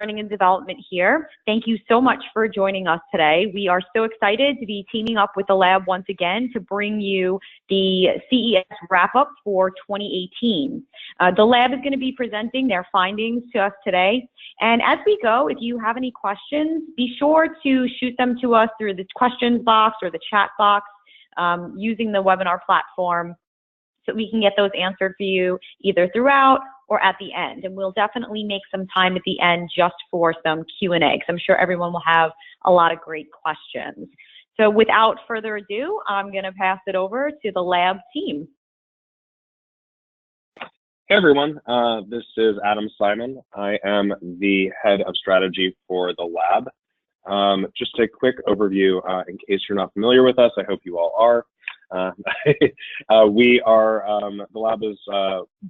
Learning and Development here. Thank you so much for joining us today. We are so excited to be teaming up with the lab once again to bring you the CES wrap-up for 2018. The lab is going to be presenting their findings to us today. And as we go, if you have any questions, be sure to shoot them to us through the questions box or the chat box using the webinar platform, so we can get those answered for you either throughout or at the end. And we'll definitely make some time at the end just for some Q&A, because I'm sure everyone will have a lot of great questions. So without further ado, I'm going to pass it over to the lab team. Hey everyone, this is Adam Simon. I am the head of strategy for the lab. Just a quick overview in case you're not familiar with us. I hope you all are. The lab is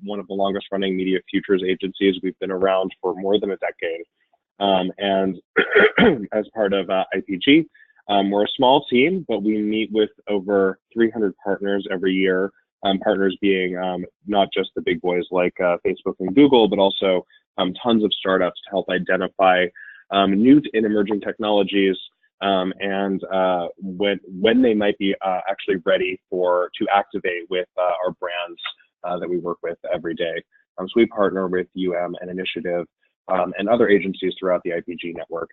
one of the longest running media futures agencies. We've been around for more than a decade. And as part of IPG, we're a small team, but we meet with over 300 partners every year. Partners being not just the big boys like Facebook and Google, but also tons of startups to help identify new and emerging technologies and when they might be actually ready to activate with our brands that we work with every day. So we partner with and Initiative and other agencies throughout the IPG network.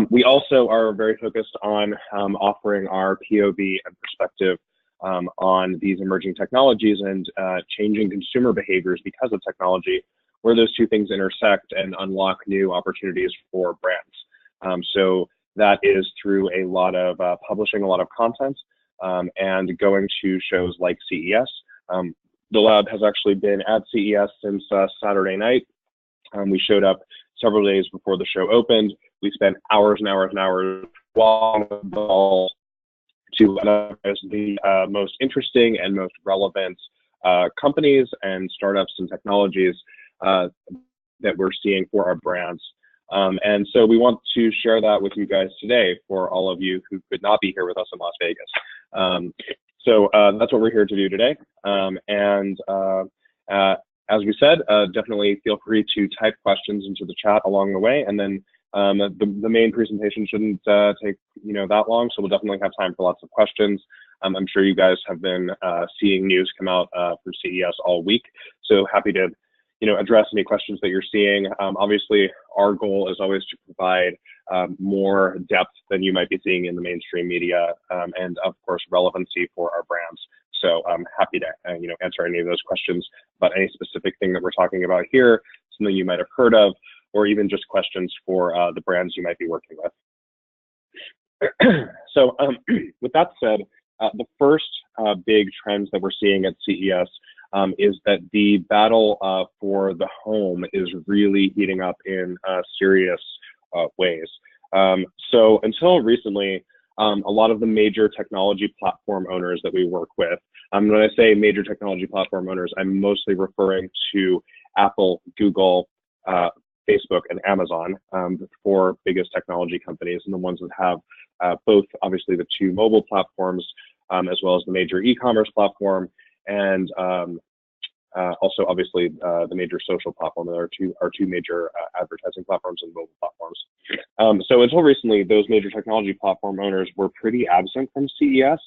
We also are very focused on offering our POV and perspective on these emerging technologies and changing consumer behaviors because of technology, where those two things intersect and unlock new opportunities for brands. So that is through a lot of publishing a lot of content and going to shows like CES. The lab has actually been at CES since Saturday night. We showed up several days before the show opened. We spent hours and hours and hours walking the ball to analyze the most interesting and most relevant companies and startups and technologies that we're seeing for our brands. And so we want to share that with you guys today for all of you who could not be here with us in Las Vegas. So that's what we're here to do today. As we said, definitely feel free to type questions into the chat along the way, and then the main presentation shouldn't take that long, so we'll definitely have time for lots of questions. I'm sure you guys have been seeing news come out for CES all week, so happy to address any questions that you're seeing. Obviously, our goal is always to provide more depth than you might be seeing in the mainstream media, and of course, relevancy for our brands. So I'm happy to answer any of those questions about any specific thing that we're talking about here, something you might have heard of, or even just questions for the brands you might be working with. So with that said, the first big trends that we're seeing at CES is that the battle for the home is really heating up in serious ways. So until recently, a lot of the major technology platform owners that we work with, when I say major technology platform owners, I'm mostly referring to Apple, Google, Facebook, and Amazon, the four biggest technology companies, and the ones that have both obviously the two mobile platforms, as well as the major e-commerce platform, and also obviously the major social platform. There are two major advertising platforms and mobile platforms. So until recently, those major technology platform owners were pretty absent from CES.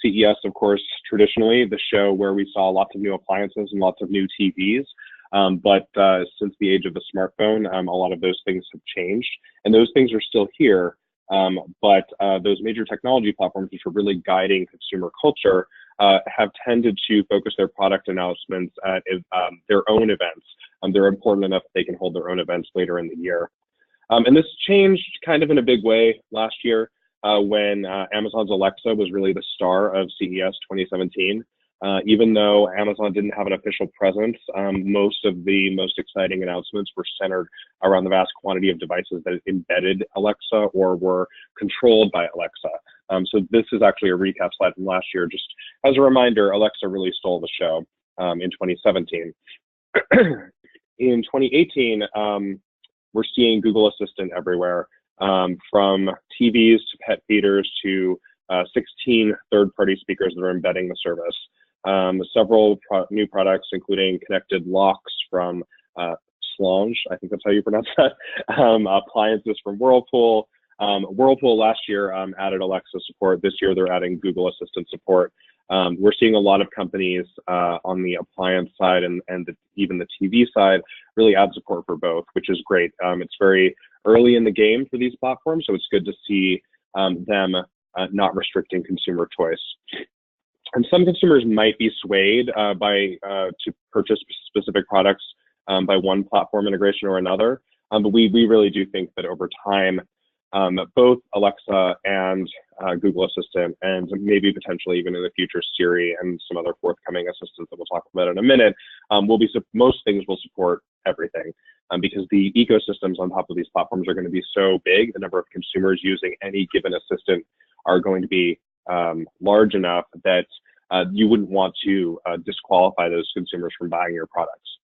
CES, of course, traditionally the show where we saw lots of new appliances and lots of new TVs. But since the age of the smartphone, a lot of those things have changed, and those things are still here. But those major technology platforms, which are really guiding consumer culture, have tended to focus their product announcements at their own events. They're important enough that they can hold their own events later in the year. And this changed kind of in a big way last year when Amazon's Alexa was really the star of CES 2017. Even though Amazon didn't have an official presence, most of the most exciting announcements were centered around the vast quantity of devices that embedded Alexa or were controlled by Alexa. So this is actually a recap slide from last year. Just as a reminder, Alexa really stole the show in 2017. In 2018, we're seeing Google Assistant everywhere, from TVs to pet feeders to 16 third-party speakers that are embedding the service. Several new products, including connected locks from Slange, I think that's how you pronounce that, appliances from Whirlpool. Whirlpool last year added Alexa support. This year they're adding Google Assistant support. We're seeing a lot of companies on the appliance side and even the TV side really add support for both, which is great. It's very early in the game for these platforms, so it's good to see them not restricting consumer choice. And some consumers might be swayed to purchase specific products by one platform integration or another, but we really do think that over time, both Alexa and Google Assistant, and maybe potentially even in the future Siri and some other forthcoming assistants that we'll talk about in a minute, most things will support everything, because the ecosystems on top of these platforms are going to be so big. The number of consumers using any given assistant are going to be large enough that you wouldn't want to disqualify those consumers from buying your products.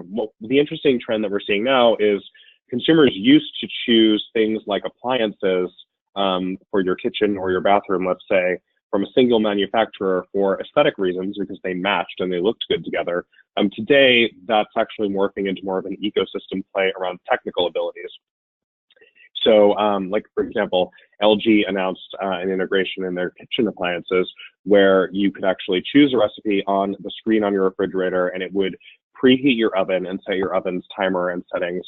Well, the interesting trend that we're seeing now is consumers used to choose things like appliances for your kitchen or your bathroom, let's say, from a single manufacturer for aesthetic reasons because they matched and they looked good together. Today, that's actually morphing into more of an ecosystem play around technical abilities. So, like, for example, LG announced an integration in their kitchen appliances where you could actually choose a recipe on the screen on your refrigerator, and it would preheat your oven and set your oven's timer and settings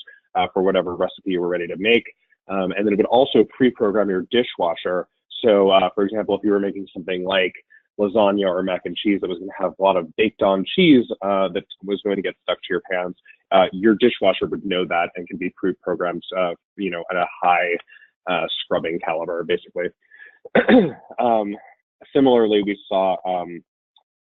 for whatever recipe you were ready to make. And then it would also pre-program your dishwasher. So, for example, if you were making something like lasagna or mac and cheese that was going to have a lot of baked-on cheese that was going to get stuck to your pans, your dishwasher would know that and can be pre-programmed, you know, at a high scrubbing caliber, basically. Similarly, we saw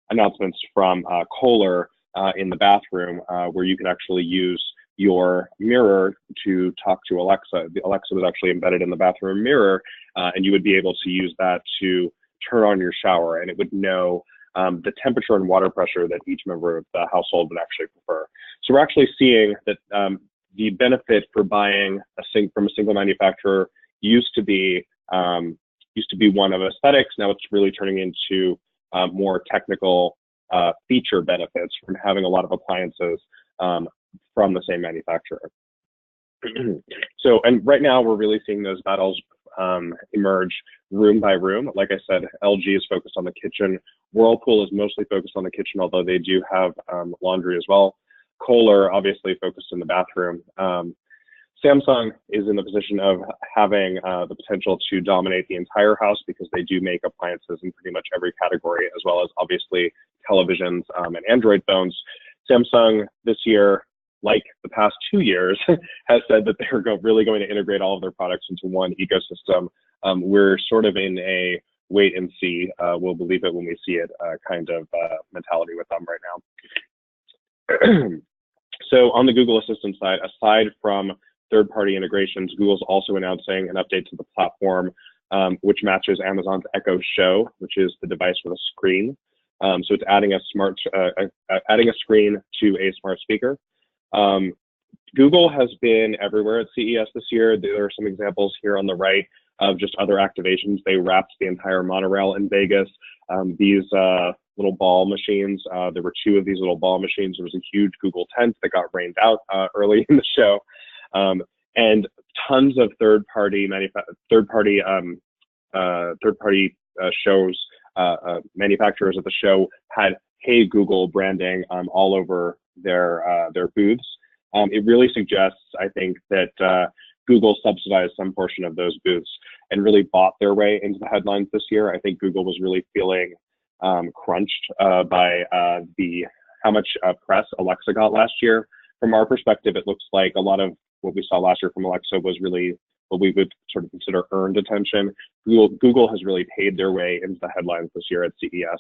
announcements from Kohler in the bathroom where you could actually use your mirror to talk to Alexa. The Alexa was actually embedded in the bathroom mirror, and you would be able to use that to turn on your shower, and it would know the temperature and water pressure that each member of the household would actually prefer. So we're actually seeing that the benefit for buying from a single manufacturer used to be one of aesthetics. Now it's really turning into more technical feature benefits from having a lot of appliances from the same manufacturer. So, and right now we're really seeing those battles emerge room by room. Like I said, LG is focused on the kitchen. Whirlpool is mostly focused on the kitchen, although they do have laundry as well. Kohler obviously focused in the bathroom. Samsung is in the position of having the potential to dominate the entire house because they do make appliances in pretty much every category, as well as obviously televisions and Android phones. Samsung this year, like the past 2 years, has said that they're really going to integrate all of their products into one ecosystem. We're sort of in a wait and see, we'll believe it when we see it kind of mentality with them right now. So on the Google Assistant side, aside from third-party integrations, Google's also announcing an update to the platform, which matches Amazon's Echo Show, which is the device with a screen. So it's adding adding a screen to a smart speaker. Google has been everywhere at CES this year. There are some examples here on the right of just other activations. They wrapped the entire monorail in Vegas. These little ball machines, there were 2 of these little ball machines. There was a huge Google tent that got rained out early in the show. And tons of third-party shows, manufacturers at the show had "Hey Google" branding all over their booths. It really suggests, I think, that Google subsidized some portion of those booths and really bought their way into the headlines this year. I think Google was really feeling crunched by how much press Alexa got last year. From our perspective, it looks like a lot of what we saw last year from Alexa was really what we would sort of consider earned attention. Google has really paid their way into the headlines this year at CES.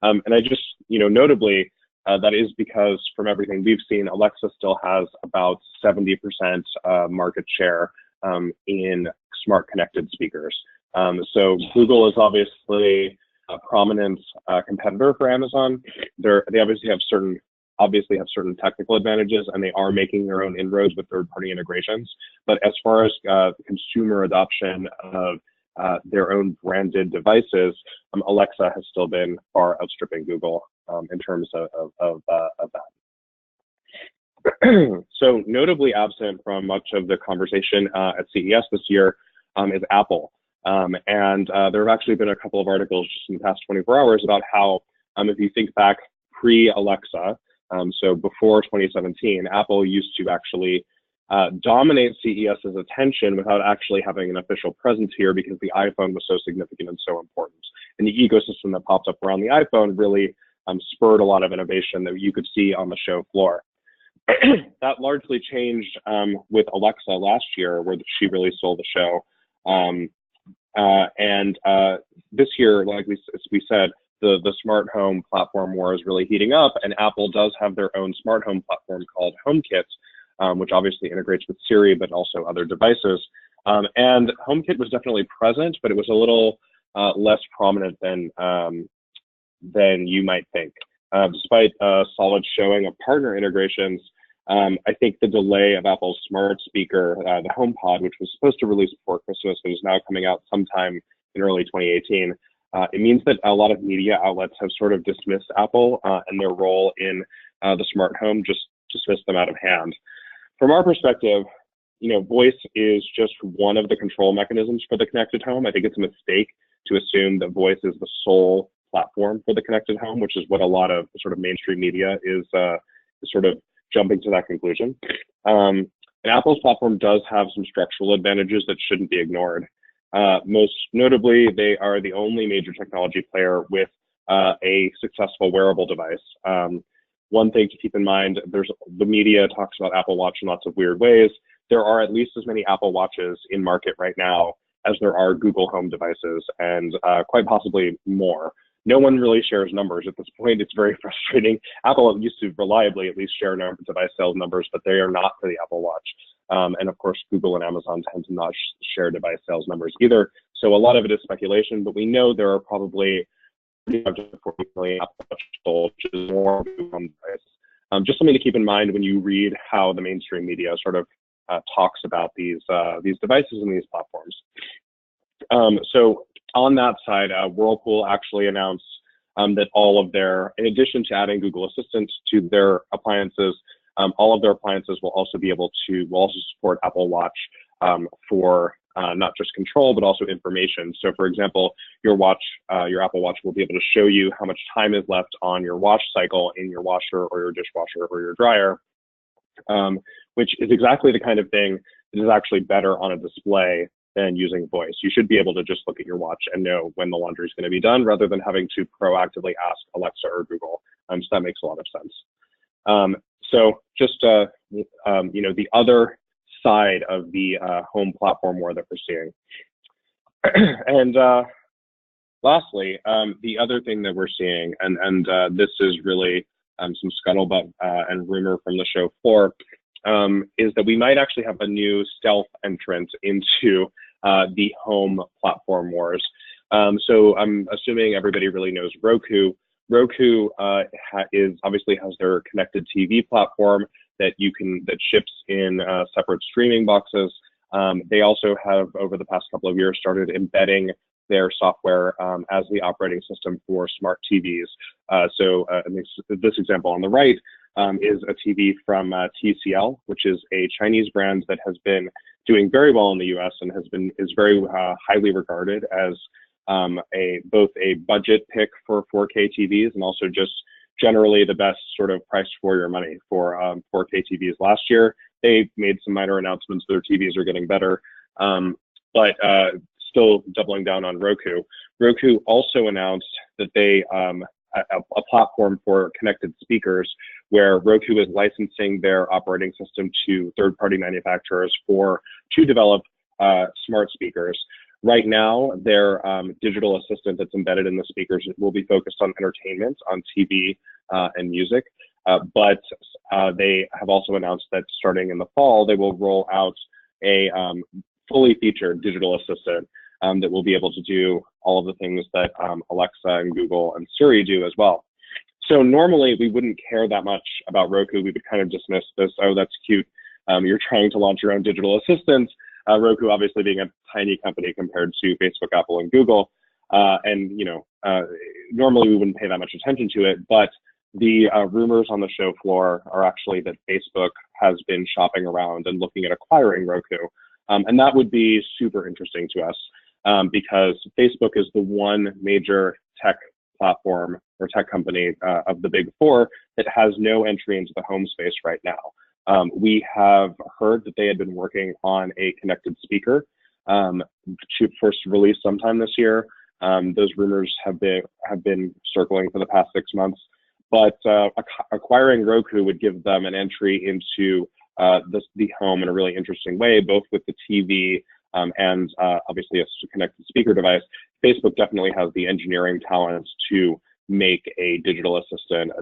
And I just, notably, that is because from everything we've seen, Alexa still has about 70% market share in smart connected speakers. So Google is obviously a prominent competitor for Amazon. They obviously have certain technical advantages, and they are making their own inroads with third-party integrations. But as far as consumer adoption of their own branded devices, Alexa has still been far outstripping Google in terms of that. So notably absent from much of the conversation at CES this year is Apple. And there have actually been a couple of articles just in the past 24 hours about how, if you think back pre-Alexa, so before 2017, Apple used to actually dominate CES's attention without actually having an official presence here because the iPhone was so significant and so important. And the ecosystem that popped up around the iPhone really spurred a lot of innovation that you could see on the show floor. That largely changed with Alexa last year, where she really stole the show. And this year, like we said, the smart home platform war is really heating up, and Apple does have their own smart home platform called HomeKit, which obviously integrates with Siri, but also other devices. And HomeKit was definitely present, but it was a little less prominent than you might think. Despite a solid showing of partner integrations, I think the delay of Apple's smart speaker, the HomePod, which was supposed to release before Christmas and is now coming out sometime in early 2018, it means that a lot of media outlets have sort of dismissed Apple and their role in the smart home, just dismissed them out of hand. From our perspective, voice is just one of the control mechanisms for the connected home. I think it's a mistake to assume that voice is the sole platform for the connected home, which is what a lot of sort of mainstream media is sort of jumping to that conclusion. And Apple's platform does have some structural advantages that shouldn't be ignored. Most notably, they are the only major technology player with a successful wearable device. One thing to keep in mind, the media talks about Apple Watch in lots of weird ways. There are at least as many Apple Watches in market right now as there are Google Home devices, and quite possibly more. No one really shares numbers at this point. It's very frustrating. Apple used to reliably at least share device sales numbers, but they are not for the Apple Watch. And of course, Google and Amazon tend to not share device sales numbers either. So a lot of it is speculation, but we know there are probably 35 to 40 million Apple Watch sold, which is more Google Home device. Just something to keep in mind when you read how the mainstream media sort of talks about these devices and these platforms. So on that side, Whirlpool actually announced that all of in addition to adding Google Assistant to their appliances, all of their appliances will also support Apple Watch for not just control, but also information. So for example, your Apple Watch will be able to show you how much time is left on your wash cycle in your washer or your dishwasher or your dryer, which is exactly the kind of thing that is actually better on a display than using voice. You should be able to just look at your watch and know when the laundry is going to be done rather than having to proactively ask Alexa or Google. So that makes a lot of sense. So just, the other side of the home platform war that we're seeing. And lastly, the other thing that we're seeing, and this is really some scuttlebutt and rumor from the show floor, is that we might actually have a new stealth entrant into the home platform wars. So I'm assuming everybody really knows Roku. Roku obviously has their connected TV platform that ships in separate streaming boxes. They also have, over the past couple of years, started embedding their software as the operating system for smart TVs. So this example on the right is a TV from TCL, which is a Chinese brand that has been doing very well in the US and is very highly regarded as both a budget pick for 4K TVs and also just generally the best sort of price for your money for 4K TVs. Last year, they made some minor announcements that their TVs are getting better, but still doubling down on Roku. Roku also announced that they a platform for connected speakers where Roku is licensing their operating system to third-party manufacturers to develop smart speakers. Right now, their digital assistant that's embedded in the speakers will be focused on entertainment, on TV and music. But they have also announced that starting in the fall, they will roll out a fully featured digital assistant that will be able to do all of the things that Alexa and Google and Siri do as well. So normally we wouldn't care that much about Roku. We would kind of dismiss this, oh, that's cute. You're trying to launch your own digital assistant. Roku obviously being a tiny company compared to Facebook, Apple, and Google. Normally we wouldn't pay that much attention to it, but the rumors on the show floor are actually that Facebook has been shopping around and looking at acquiring Roku. And that would be super interesting to us because Facebook is the one major tech platform or tech company of the big four that has no entry into the home space right now. We have heard that they had been working on a connected speaker to first release sometime this year. Those rumors have been circling for the past 6 months, but acquiring Roku would give them an entry into the home in a really interesting way, both with the TV and obviously a connected speaker device. Facebook definitely has the engineering talents to make a digital assistant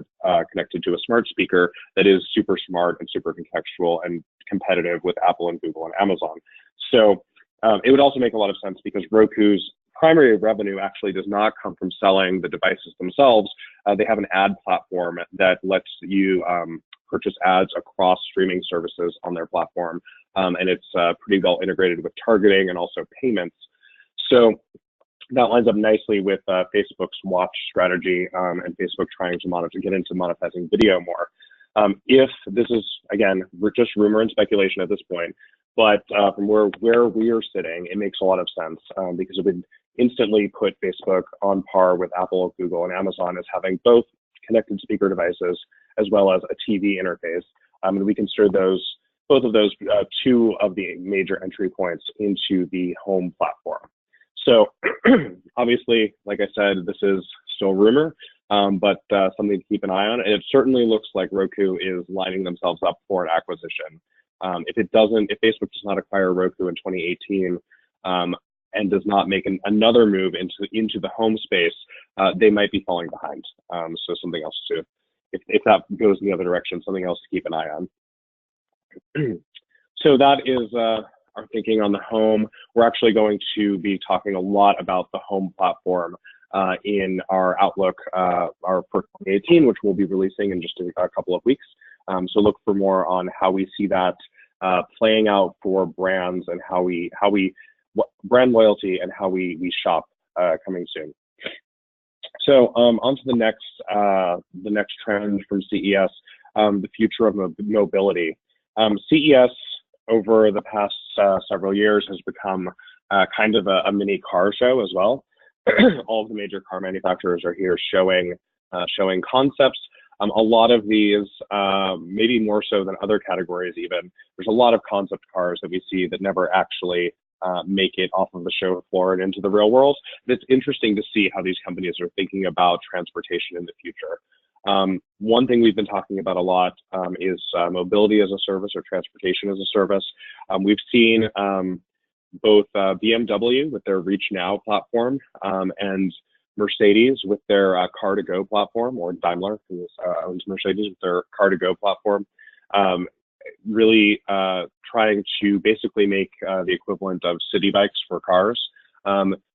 connected to a smart speaker that is super smart and super contextual and competitive with Apple and Google and Amazon. So it would also make a lot of sense because Roku's primary revenue actually does not come from selling the devices themselves. They have an ad platform that lets you purchase ads across streaming services on their platform. And it's pretty well integrated with targeting and also payments. So that lines up nicely with Facebook's watch strategy and Facebook trying to get into monetizing video more. If this is, again, we're just rumor and speculation at this point, but from where we are sitting, it makes a lot of sense because it would instantly put Facebook on par with Apple, Google, and Amazon as having both connected speaker devices as well as a TV interface. And we consider both of those two of the major entry points into the home platform. So obviously, like I said, this is still rumor, but something to keep an eye on. And it certainly looks like Roku is lining themselves up for an acquisition. If Facebook does not acquire Roku in 2018 and does not make another move into the home space, they might be falling behind. So something else if that goes in the other direction, something else to keep an eye on. So that is our thinking on the home. We're actually going to be talking a lot about the home platform in our outlook for 2018, which we'll be releasing in just a couple of weeks. So look for more on how we see that playing out for brands and brand loyalty and how we shop coming soon. So on to the next trend from CES, the future of mobility. CES over the past several years has become kind of a mini car show as well. All of the major car manufacturers are here showing concepts. A lot of these, maybe more so than other categories even, there's a lot of concept cars that we see that never actually make it off of the show floor and into the real world. And it's interesting to see how these companies are thinking about transportation in the future. One thing we've been talking about a lot is mobility as a service or transportation as a service. We've seen both BMW with their Reach Now platform and Mercedes with their Car2Go platform, or Daimler, who owns Mercedes, with their Car2Go platform, really trying to basically make the equivalent of city bikes for cars.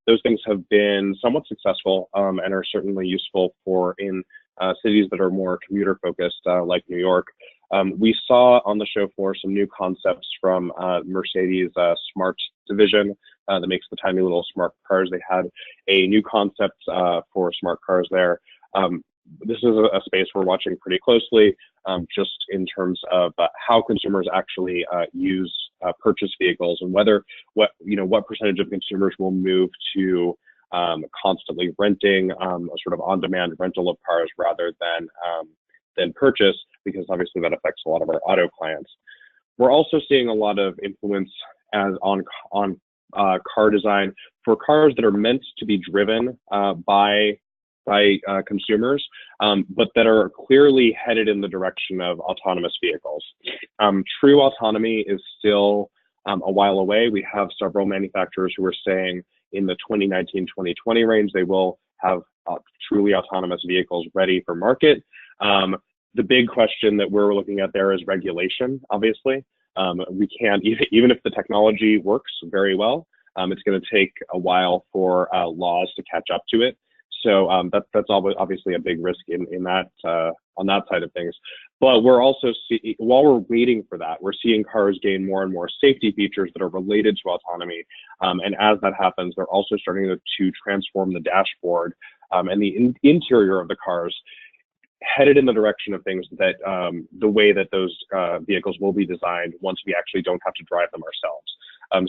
Those things have been somewhat successful and are certainly useful in cities that are more commuter focused, like New York. We saw on the show floor some new concepts from Mercedes' Smart division that makes the tiny little smart cars. They had a new concept for smart cars there. This is a space we're watching pretty closely, just in terms of how consumers actually purchase vehicles and what percentage of consumers will move to constantly renting a sort of on-demand rental of cars rather than purchase, because obviously that affects a lot of our auto clients. We're also seeing a lot of influence on car design for cars that are meant to be driven by consumers, but that are clearly headed in the direction of autonomous vehicles. True autonomy is still a while away. We have several manufacturers who are saying in the 2019-2020 range they will have truly autonomous vehicles ready for market. The big question that we're looking at there is regulation, obviously. We can't, even if the technology works very well, it's going to take a while for laws to catch up to it. So that's obviously a big risk in that on that side of things. But we're also while we're waiting for that, we're seeing cars gain more and more safety features that are related to autonomy. And as that happens, they're also starting to transform the dashboard and the interior of the cars headed in the direction of things that the way that those vehicles will be designed once we actually don't have to drive them ourselves.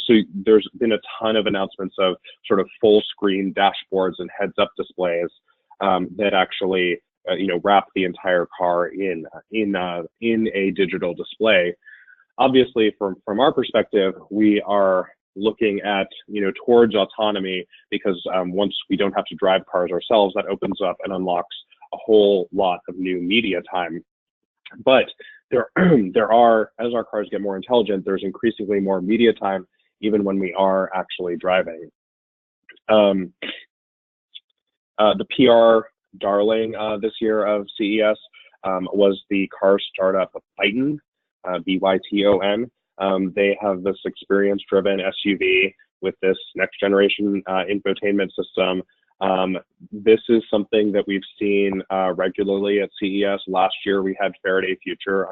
So there's been a ton of announcements of sort of full screen dashboards and heads up displays that actually wrap the entire car in a digital display. Obviously, from our perspective, we are looking at towards autonomy, because once we don't have to drive cars ourselves, that opens up and unlocks a whole lot of new media time. But there are, as our cars get more intelligent, there's increasingly more media time even when we are actually driving. The PR darling this year of CES was the car startup Byton, B-Y-T-O-N. They have this experience-driven SUV with this next-generation infotainment system. This is something that we've seen regularly at CES. Last year, we had Faraday Future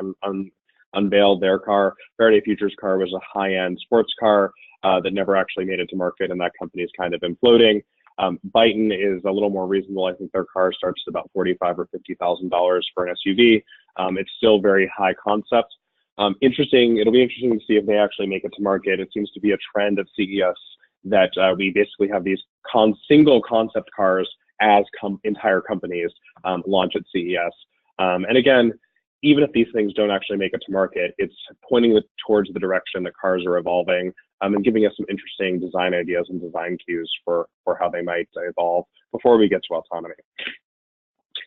unveiled their car. Faraday Future's car was a high-end sports car that never actually made it to market, and that company is kind of imploding. Byton is a little more reasonable. I think their car starts at about $45,000 or $50,000 for an SUV. It's still very high concept. It'll be interesting to see if they actually make it to market. It seems to be a trend at CES that we basically have these single concept cars as entire companies launch at CES. And again, even if these things don't actually make it to market, it's pointing towards the direction that cars are evolving and giving us some interesting design ideas and design cues for how they might evolve before we get to autonomy.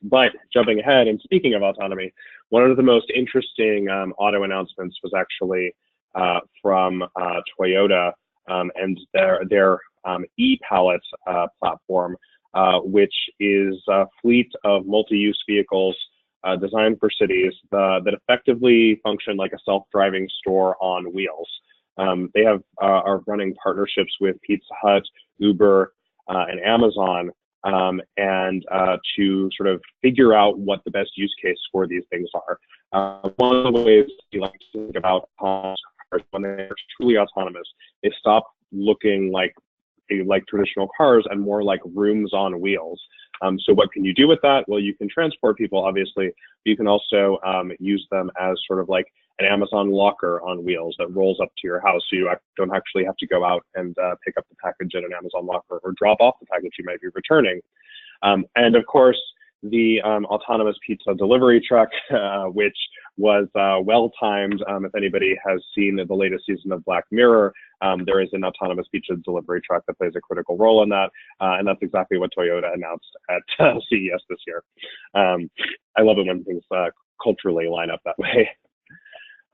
But jumping ahead and speaking of autonomy, one of the most interesting auto announcements was actually from Toyota and their e-Palette platform, which is a fleet of multi-use vehicles designed for cities that effectively function like a self-driving store on wheels. They are running partnerships with Pizza Hut, Uber, and Amazon, and to sort of figure out what the best use case for these things are. One of the ways we like to think about cars when they're truly autonomous, they stop looking like traditional cars and more like rooms on wheels. So what can you do with that? Well, you can transport people, obviously. You can also use them as sort of like an Amazon locker on wheels that rolls up to your house, so you don't actually have to go out and pick up the package at an Amazon locker or drop off the package you might be returning. And of course, the autonomous pizza delivery truck, which was well-timed. If anybody has seen the latest season of Black Mirror, there is an autonomous pizza delivery truck that plays a critical role in that, and that's exactly what Toyota announced at CES this year. I love it when things culturally line up that way.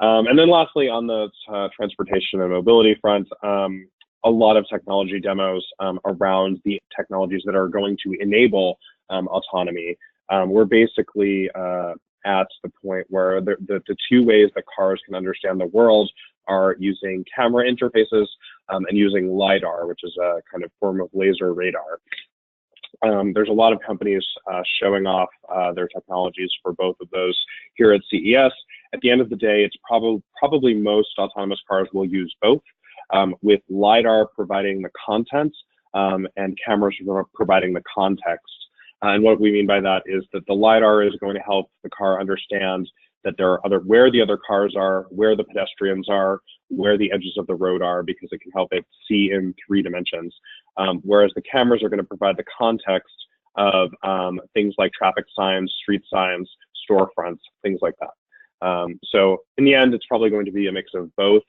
And then lastly, on the transportation and mobility front, a lot of technology demos around the technologies that are going to enable autonomy. We're basically at the point where the two ways that cars can understand the world are using camera interfaces and using LiDAR, which is a kind of form of laser radar. There's a lot of companies showing off their technologies for both of those here at CES. At the end of the day, it's probably most autonomous cars will use both, with LiDAR providing the content and cameras providing the context. And what we mean by that is that the LiDAR is going to help the car understand that there are where the other cars are, where the pedestrians are, where the edges of the road are, because it can help it see in 3 dimensions. Whereas the cameras are going to provide the context of things like traffic signs, street signs, storefronts, things like that. So in the end, it's probably going to be a mix of both.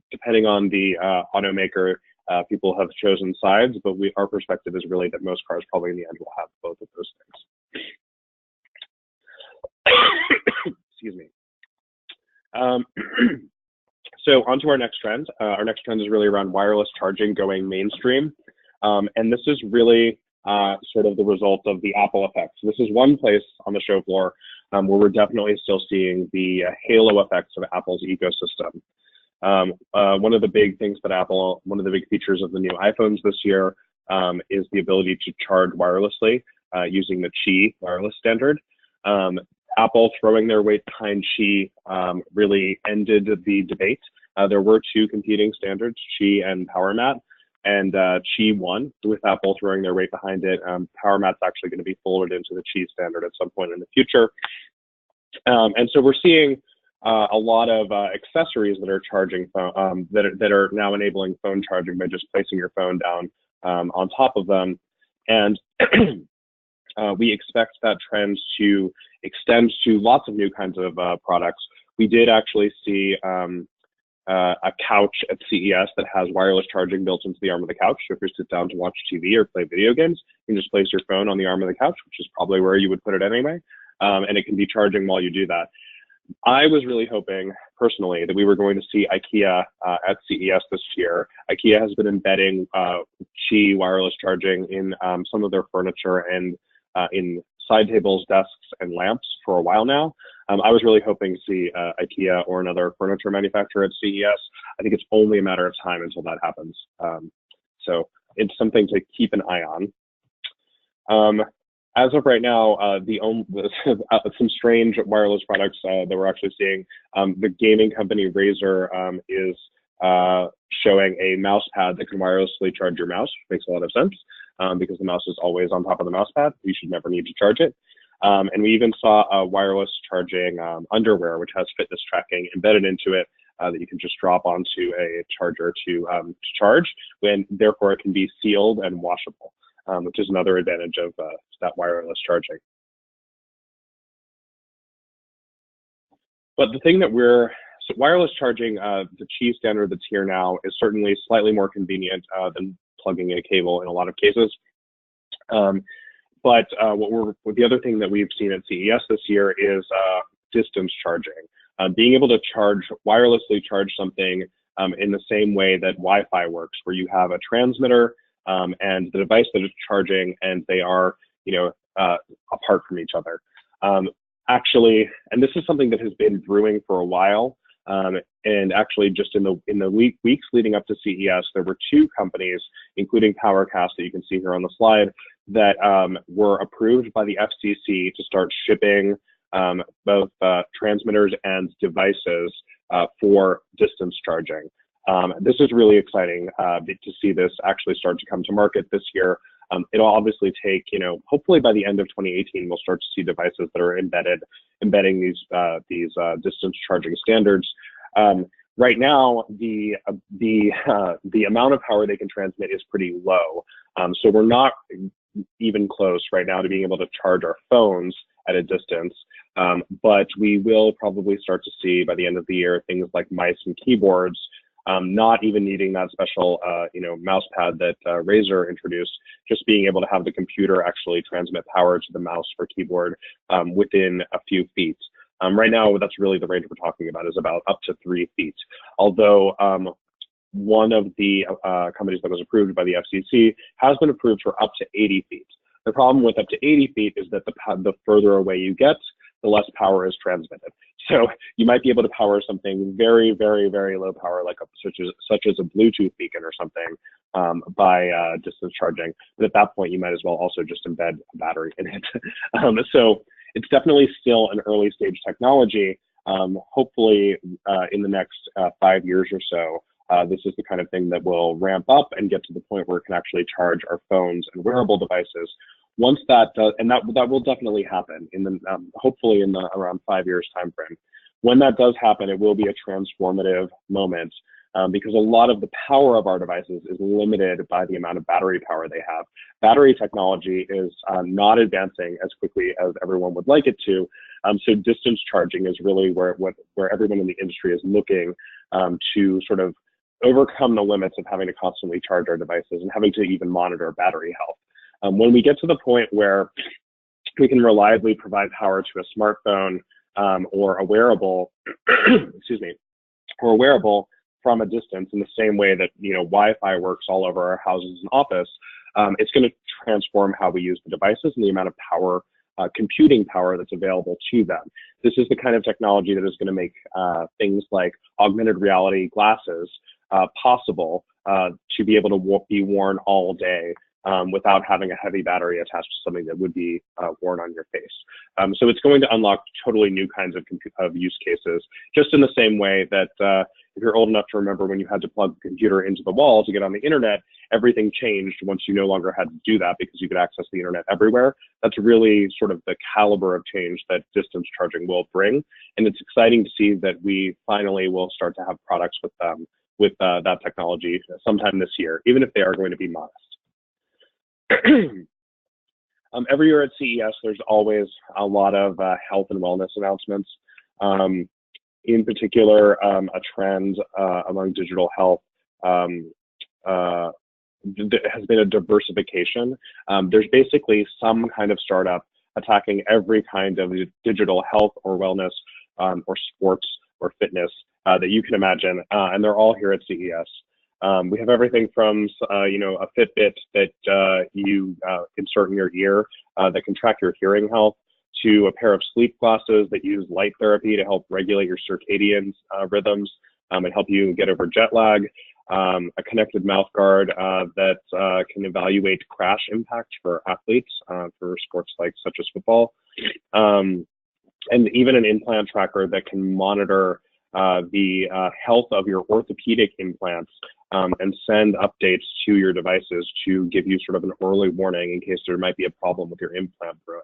Depending on the automaker, people have chosen sides, but our perspective is really that most cars probably in the end will have both of those things. Excuse me. So on to our next trend. Our next trend is really around wireless charging going mainstream. And this is really sort of the result of the Apple effect. So this is one place on the show floor where we're definitely still seeing the halo effects of Apple's ecosystem. One of the big things that one of the big features of the new iPhones this year is the ability to charge wirelessly using the Qi wireless standard. Apple throwing their weight behind Qi really ended the debate. There were 2 competing standards, Qi and PowerMat, and Qi won, with Apple throwing their weight behind it. Power Mat's actually going to be folded into the Qi standard at some point in the future. And so we're seeing a lot of accessories that are charging phone, that are now enabling phone charging by just placing your phone down on top of them. And we expect that trend to extend to lots of new kinds of products. We did actually see a couch at CES that has wireless charging built into the arm of the couch. So if you sit down to watch TV or play video games, you can just place your phone on the arm of the couch, which is probably where you would put it anyway. And it can be charging while you do that. I was really hoping, personally, that we were going to see IKEA at CES this year. IKEA has been embedding Qi wireless charging in some of their furniture and in side tables, desks, and lamps for a while now. I was really hoping to see IKEA or another furniture manufacturer at CES. I think it's only a matter of time until that happens. So it's something to keep an eye on. As of right now, some strange wireless products that we're actually seeing. The gaming company Razer is showing a mouse pad that can wirelessly charge your mouse, which makes a lot of sense because the mouse is always on top of the mouse pad. You should never need to charge it. And we even saw a wireless charging underwear, which has fitness tracking embedded into it that you can just drop onto a charger to charge, and therefore it can be sealed and washable. Which is another advantage of that wireless charging. But the thing that so wireless charging, the Qi standard that's here now, is certainly slightly more convenient than plugging in a cable in a lot of cases. But the other thing that we've seen at CES this year is distance charging. Being able to wirelessly charge something in the same way that Wi-Fi works, where you have a transmitter and the device that is charging, and they are, apart from each other. Actually, and this is something that has been brewing for a while. And actually, just in the weeks leading up to CES, there were two companies, including PowerCast that you can see here on the slide, that were approved by the FCC to start shipping both transmitters and devices for distance charging. This is really exciting to see this actually start to come to market this year. It'll obviously take, hopefully by the end of 2018, we'll start to see devices that are embedding these distance charging standards. Right now, the amount of power they can transmit is pretty low. So we're not even close right now to being able to charge our phones at a distance. But we will probably start to see by the end of the year things like mice and keyboards, not even needing that special, mouse pad that Razer introduced, just being able to have the computer actually transmit power to the mouse or keyboard within a few feet. Right now, that's really the range we're talking about, is about up to 3 feet. Although one of the companies that was approved by the FCC has been approved for up to 80 feet. The problem with up to 80 feet is that the further away you get, the less power is transmitted. So you might be able to power something very, very, very low power, like such as a Bluetooth beacon or something, by distance charging. But at that point, you might as well also just embed a battery in it. So it's definitely still an early stage technology. Hopefully, in the next 5 years or so, this is the kind of thing that will ramp up and get to the point where it can actually charge our phones and wearable devices. Once that does, and that will definitely happen in the hopefully in the around 5 years time frame. When that does happen, it will be a transformative moment because a lot of the power of our devices is limited by the amount of battery power they have. Battery technology is not advancing as quickly as everyone would like it to. So distance charging is really where everyone in the industry is looking to sort of overcome the limits of having to constantly charge our devices and having to even monitor battery health. When we get to the point where we can reliably provide power to a smartphone or a wearable, excuse me, or a wearable from a distance in the same way that Wi-Fi works all over our houses and office, it's going to transform how we use the devices and the amount of power, computing power that's available to them. This is the kind of technology that is going to make things like augmented reality glasses possible to be able to be worn all day without having a heavy battery attached to something that would be worn on your face. So it's going to unlock totally new kinds of use cases, just in the same way that if you're old enough to remember when you had to plug the computer into the wall to get on the internet, everything changed once you no longer had to do that because you could access the internet everywhere. That's really sort of the caliber of change that distance charging will bring. And it's exciting to see that we finally will start to have products with that technology sometime this year, even if they are going to be modest. Every year at CES, there's always a lot of health and wellness announcements. In particular, a trend among digital health has been a diversification. There's basically some kind of startup attacking every kind of digital health or wellness or sports or fitness that you can imagine, and they're all here at CES. We have everything from a Fitbit that you insert in your ear that can track your hearing health, to a pair of sleep glasses that use light therapy to help regulate your circadian rhythms and help you get over jet lag, a connected mouth guard that can evaluate crash impact for athletes for sports such as football, and even an implant tracker that can monitor the health of your orthopedic implants and send updates to your devices to give you sort of an early warning in case there might be a problem with your implant growing.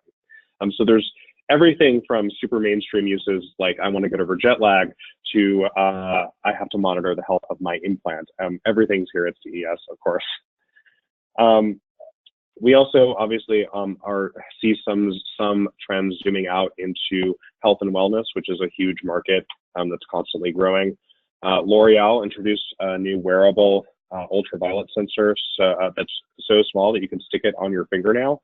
So there's everything from super mainstream uses like I want to get over jet lag to I have to monitor the health of my implant. Everything's here at CES, of course. We also obviously see some trends zooming out into health and wellness, which is a huge market that's constantly growing. L'Oreal introduced a new wearable ultraviolet sensor that's so small that you can stick it on your fingernail.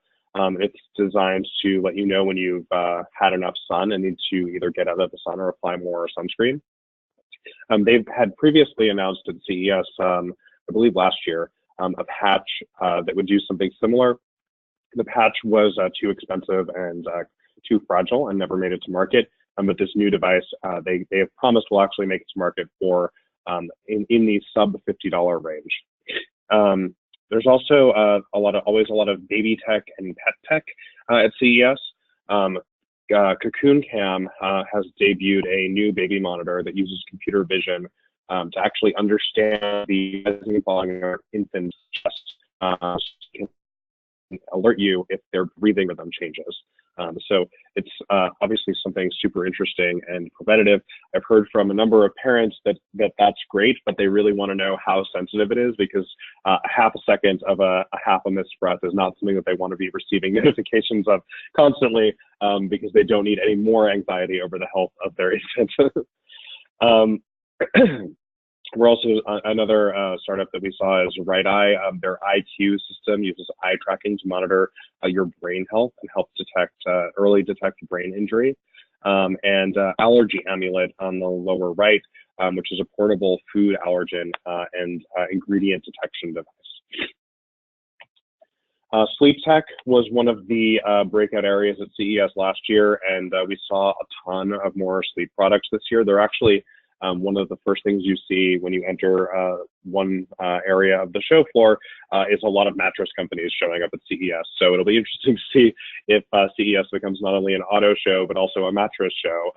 It's designed to let you know when you've had enough sun and need to either get out of the sun or apply more sunscreen. They've had previously announced at CES, I believe last year, a patch that would do something similar. The patch was too expensive and too fragile and never made it to market. But this new device, they have promised will actually make it to market for in the sub $50 range. There's also always a lot of baby tech and pet tech at CES. Cocoon Cam has debuted a new baby monitor that uses computer vision to actually understand the rising and falling of our infant's chest, can alert you if their breathing rhythm changes. So it's obviously something super interesting and preventative. I've heard from a number of parents that's great, but they really want to know how sensitive it is because a half a second of a half a missed breath is not something that they want to be receiving notifications of constantly because they don't need any more anxiety over the health of their infant. We're also another startup that we saw is Right Eye. Their IQ system uses eye tracking to monitor your brain health and help early detect brain injury. And Allergy Amulet on the lower right, which is a portable food allergen and ingredient detection device. Sleep tech was one of the breakout areas at CES last year, and we saw a ton of more sleep products this year. They're actually one of the first things you see when you enter one area of the show floor is a lot of mattress companies showing up at CES. So it'll be interesting to see if CES becomes not only an auto show, but also a mattress show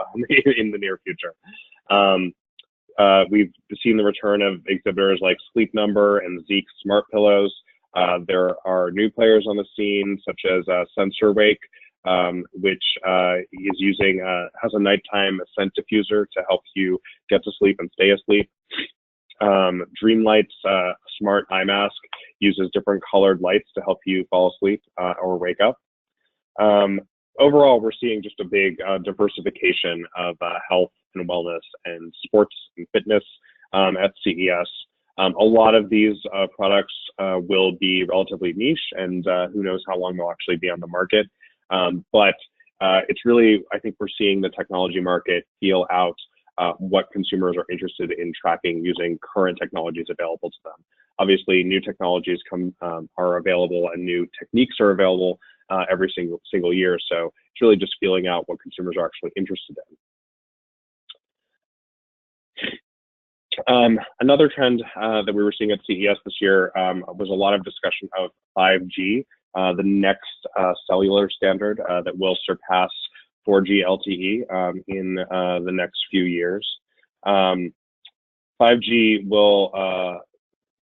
in the near future. We've seen the return of exhibitors like Sleep Number and Zeek Smart Pillows. There are new players on the scene, such as Sensor Wake, which is has a nighttime scent diffuser to help you get to sleep and stay asleep. Dreamlight's smart eye mask uses different colored lights to help you fall asleep or wake up. Overall, we're seeing just a big diversification of health and wellness and sports and fitness at CES. A lot of these products will be relatively niche, and who knows how long they'll actually be on the market. But it's really, I think we're seeing the technology market feel out what consumers are interested in tracking using current technologies available to them. Obviously, new technologies are available and new techniques are available every single year. So it's really just feeling out what consumers are actually interested in. Another trend that we were seeing at CES this year was a lot of discussion of 5G. The next cellular standard that will surpass 4G LTE in the next few years. 5G will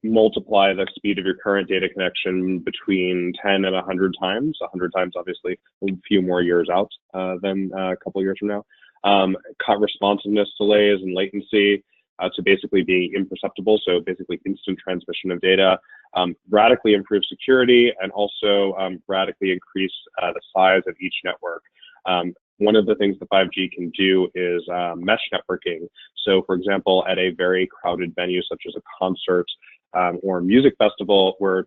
multiply the speed of your current data connection between 10 and 100 times. 100 times, obviously, a few more years out than a couple years from now. Cut responsiveness delays and latency to basically be imperceptible, so basically instant transmission of data. Radically improve security and also radically increase the size of each network. One of the things the 5G can do is mesh networking. So, for example, at a very crowded venue such as a concert or a music festival, where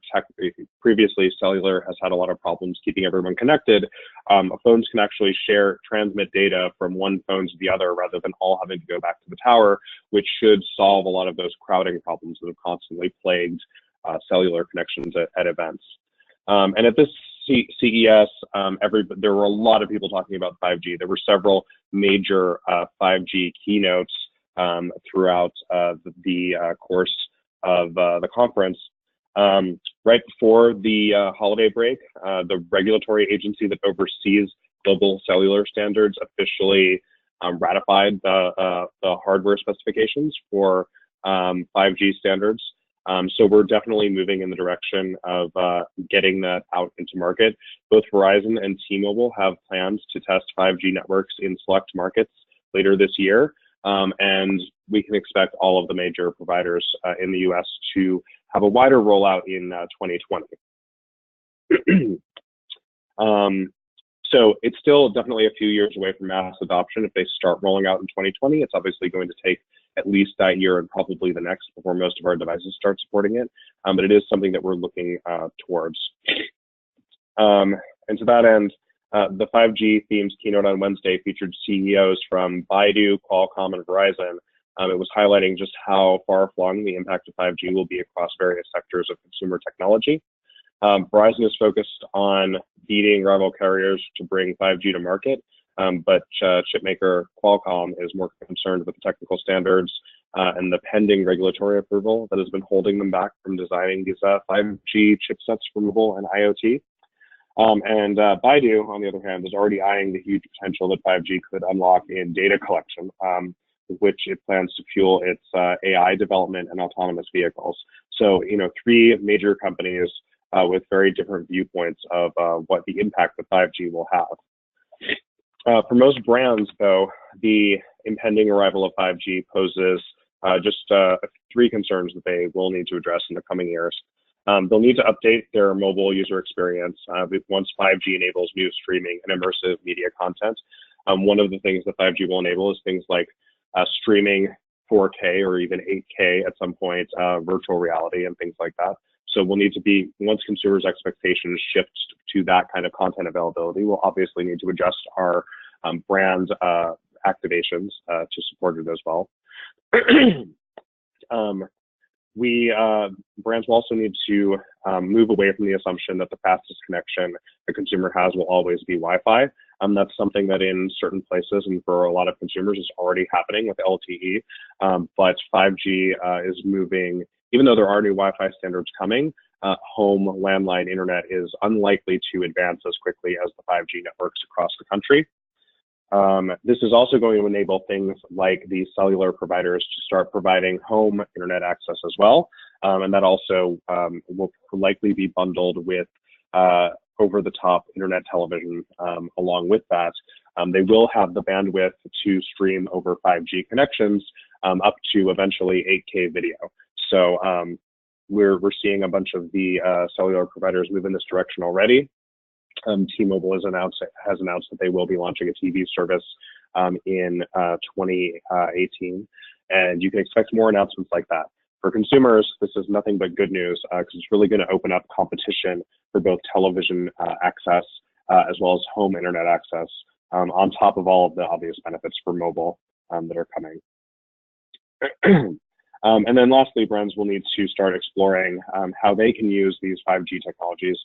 previously cellular has had a lot of problems keeping everyone connected, phones can actually transmit data from one phone to the other rather than all having to go back to the tower, which should solve a lot of those crowding problems that have constantly plagued cellular connections at events. And at this CES, there were a lot of people talking about 5G. There were several major 5G keynotes throughout the course of the conference. Right before the holiday break, the regulatory agency that oversees global cellular standards officially ratified the hardware specifications for 5G standards. So we're definitely moving in the direction of getting that out into market. Both Verizon and T-Mobile have plans to test 5G networks in select markets later this year. And we can expect all of the major providers in the US to have a wider rollout in 2020. So it's still definitely a few years away from mass adoption. If they start rolling out in 2020, it's obviously going to take at least that year and probably the next before most of our devices start supporting it. But it is something that we're looking towards. And to that end, the 5G themes keynote on Wednesday featured CEOs from Baidu, Qualcomm, and Verizon. It was highlighting just how far-flung the impact of 5G will be across various sectors of consumer technology. Verizon is focused on beating rival carriers to bring 5G to market, but chipmaker Qualcomm is more concerned with the technical standards and the pending regulatory approval that has been holding them back from designing these 5G chipsets for mobile and IoT. And Baidu, on the other hand, is already eyeing the huge potential that 5G could unlock in data collection, which it plans to fuel its AI development and autonomous vehicles. So, three major companies with very different viewpoints of what the impact that 5G will have. For most brands, though, the impending arrival of 5G poses just three concerns that they will need to address in the coming years. They'll need to update their mobile user experience once 5G enables new streaming and immersive media content. One of the things that 5G will enable is things like streaming 4K or even 8K at some point, virtual reality and things like that. So we'll need to be, once consumers' expectations shift to that kind of content availability, we'll obviously need to adjust our brand activations to support it as well. Brands will also need to move away from the assumption that the fastest connection a consumer has will always be Wi-Fi. That's something that in certain places and for a lot of consumers is already happening with LTE. But 5G is moving, even though there are new Wi-Fi standards coming, home landline internet is unlikely to advance as quickly as the 5G networks across the country. This is also going to enable things like the cellular providers to start providing home internet access as well. And that also will likely be bundled with over-the-top internet television along with that. They will have the bandwidth to stream over 5G connections up to eventually 8K video. So we're seeing a bunch of the cellular providers move in this direction already. T-Mobile has announced that they will be launching a TV service in 2018, and you can expect more announcements like that. For consumers, this is nothing but good news because it's really going to open up competition for both television access as well as home internet access, on top of all of the obvious benefits for mobile that are coming. And then lastly, brands will need to start exploring how they can use these 5G technologies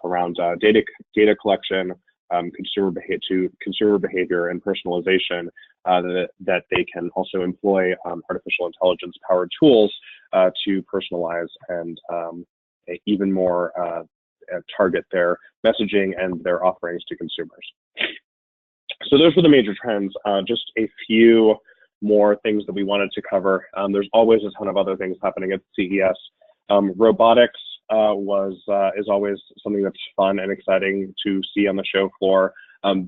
around data collection, consumer behavior and personalization, that they can also employ artificial intelligence powered tools to personalize and even more target their messaging and their offerings to consumers. So those were the major trends. Just a few more things that we wanted to cover. There's always a ton of other things happening at CES. Robotics is always something that's fun and exciting to see on the show floor.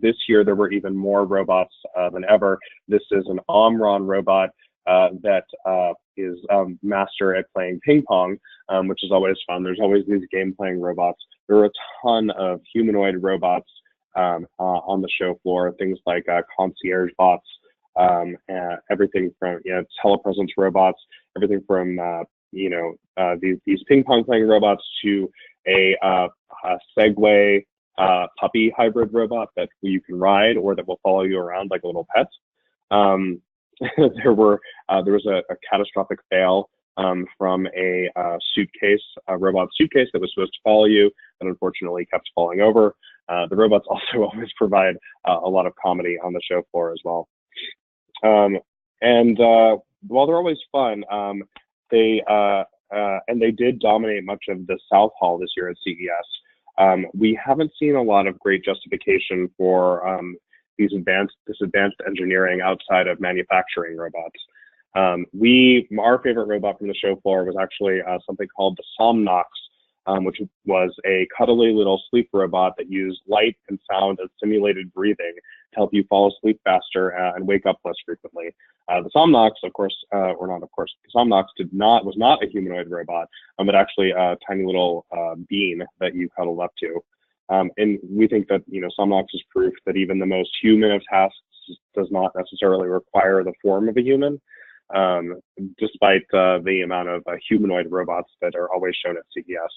This year, there were even more robots than ever. This is an Omron robot that is master at playing ping pong, which is always fun. There's always these game-playing robots. There are a ton of humanoid robots on the show floor, things like concierge bots, everything from telepresence robots, everything from these ping pong playing robots to a Segway puppy hybrid robot that you can ride or that will follow you around like a little pet. There was a catastrophic fail from a robot suitcase that was supposed to follow you, and unfortunately kept falling over. The robots also always provide a lot of comedy on the show floor as well. While they're always fun, they did dominate much of the South Hall this year at CES. We haven't seen a lot of great justification for this advanced engineering outside of manufacturing robots. Our favorite robot from the show floor was actually something called the Somnox, which was a cuddly little sleep robot that used light and sound and simulated breathing to help you fall asleep faster and wake up less frequently. The Somnox, the Somnox was not a humanoid robot, but actually a tiny little bean that you cuddled up to. And we think that Somnox is proof that even the most human of tasks does not necessarily require the form of a human, despite the amount of humanoid robots that are always shown at CES.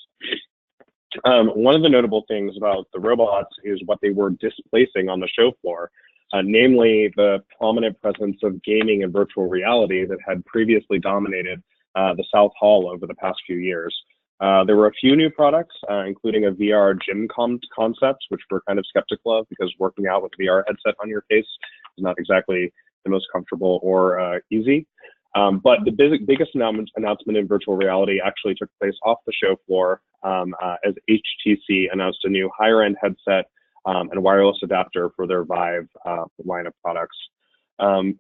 One of the notable things about the robots is what they were displacing on the show floor, namely the prominent presence of gaming and virtual reality that had previously dominated the South Hall over the past few years. There were a few new products, including a VR gym concept, which we're kind of skeptical of because working out with a VR headset on your face is not exactly the most comfortable or easy. But the biggest announcement in virtual reality actually took place off the show floor as HTC announced a new higher-end headset and wireless adapter for their Vive line of products.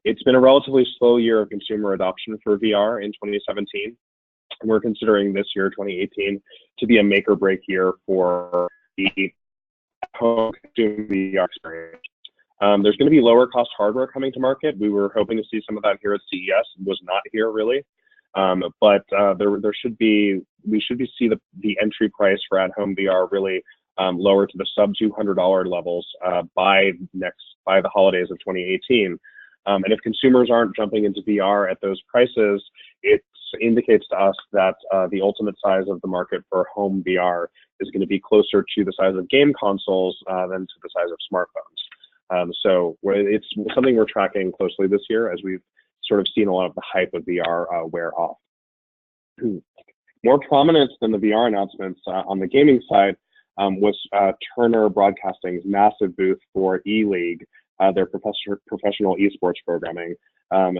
It's been a relatively slow year of consumer adoption for VR in 2017. We're considering this year, 2018, to be a make or break year for the home consumer VR experience. There's going to be lower cost hardware coming to market. We were hoping to see some of that here at CES. It was not here really, but we should see the entry price for at-home VR really lower to the sub $200 levels by the holidays of 2018. And if consumers aren't jumping into VR at those prices, it indicates to us that the ultimate size of the market for home VR is going to be closer to the size of game consoles than to the size of smartphones. So it's something we're tracking closely this year as we've sort of seen a lot of the hype of VR wear off. More prominent than the VR announcements on the gaming side was Turner Broadcasting's massive booth for E-League, their professional esports programming.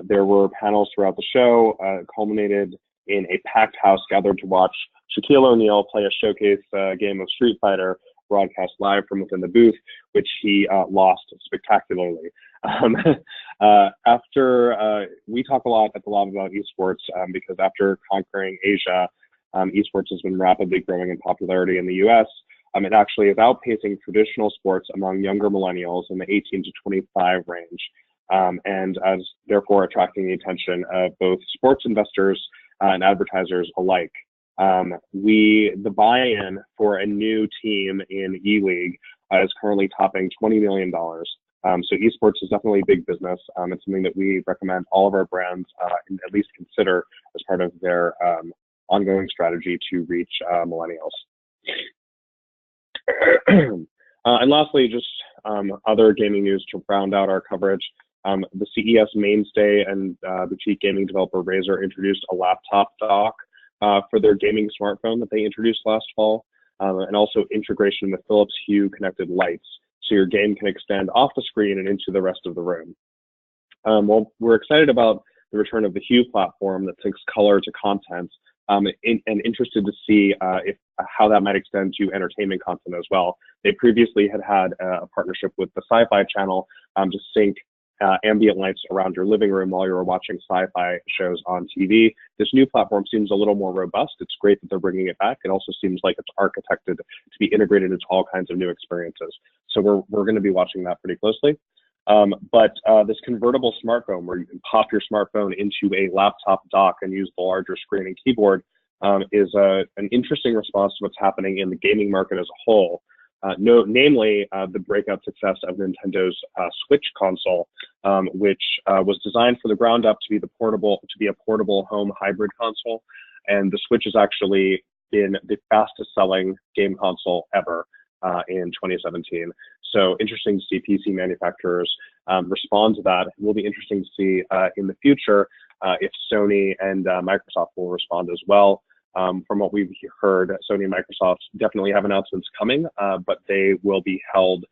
There were panels throughout the show, culminated in a packed house gathered to watch Shaquille O'Neal play a showcase game of Street Fighter, broadcast live from within the booth, which he lost spectacularly. We talk a lot at the lab about esports because after conquering Asia, esports has been rapidly growing in popularity in the US. It actually is outpacing traditional sports among younger millennials in the 18 to 25 range, and as therefore attracting the attention of both sports investors and advertisers alike. The buy-in for a new team in E-League is currently topping $20 million. So esports is definitely big business. It's something that we recommend all of our brands at least consider as part of their ongoing strategy to reach millennials. And lastly, just other gaming news to round out our coverage. The CES mainstay and boutique gaming developer Razer introduced a laptop dock for their gaming smartphone that they introduced last fall, and also integration with Philips Hue connected lights, so your game can extend off the screen and into the rest of the room. Well, we're excited about the return of the Hue platform that syncs color to content, and interested to see how that might extend to entertainment content as well. They previously had a partnership with the Sci-Fi Channel to sync ambient lights around your living room while you're watching sci-fi shows on TV. This new platform seems a little more robust. It's great that they're bringing it back. It also seems like it's architected to be integrated into all kinds of new experiences. So we're going to be watching that pretty closely. But this convertible smartphone, where you can pop your smartphone into a laptop dock and use the larger screen and keyboard, is an interesting response to what's happening in the gaming market as a whole. Namely, the breakout success of Nintendo's Switch console, which was designed from the ground up to be a portable home hybrid console, and the Switch has actually been the fastest selling game console ever in 2017. So interesting to see PC manufacturers respond to that. It will be interesting to see in the future if Sony and Microsoft will respond as well. From what we've heard, Sony and Microsoft definitely have announcements coming, but they will be held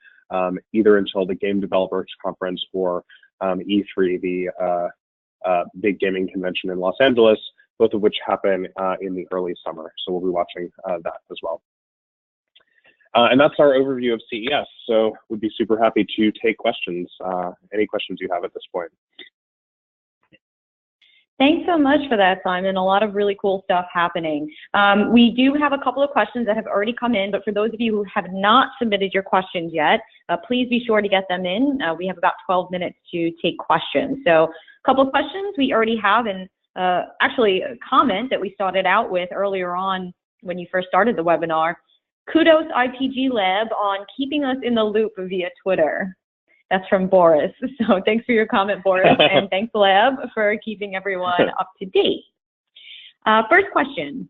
either until the Game Developers Conference or E3, the big gaming convention in Los Angeles, both of which happen in the early summer. So we'll be watching that as well. And that's our overview of CES. So we'd be super happy to take questions, any questions you have at this point. Thanks so much for that, Simon. A lot of really cool stuff happening. We do have a couple of questions that have already come in, but for those of you who have not submitted your questions yet, please be sure to get them in. We have about 12 minutes to take questions. So a couple of questions we already have, and actually a comment that we started out with earlier on when you first started the webinar. Kudos IPG Lab on keeping us in the loop via Twitter. That's from Boris. So thanks for your comment, Boris, and thanks, Lab, for keeping everyone up to date. First question.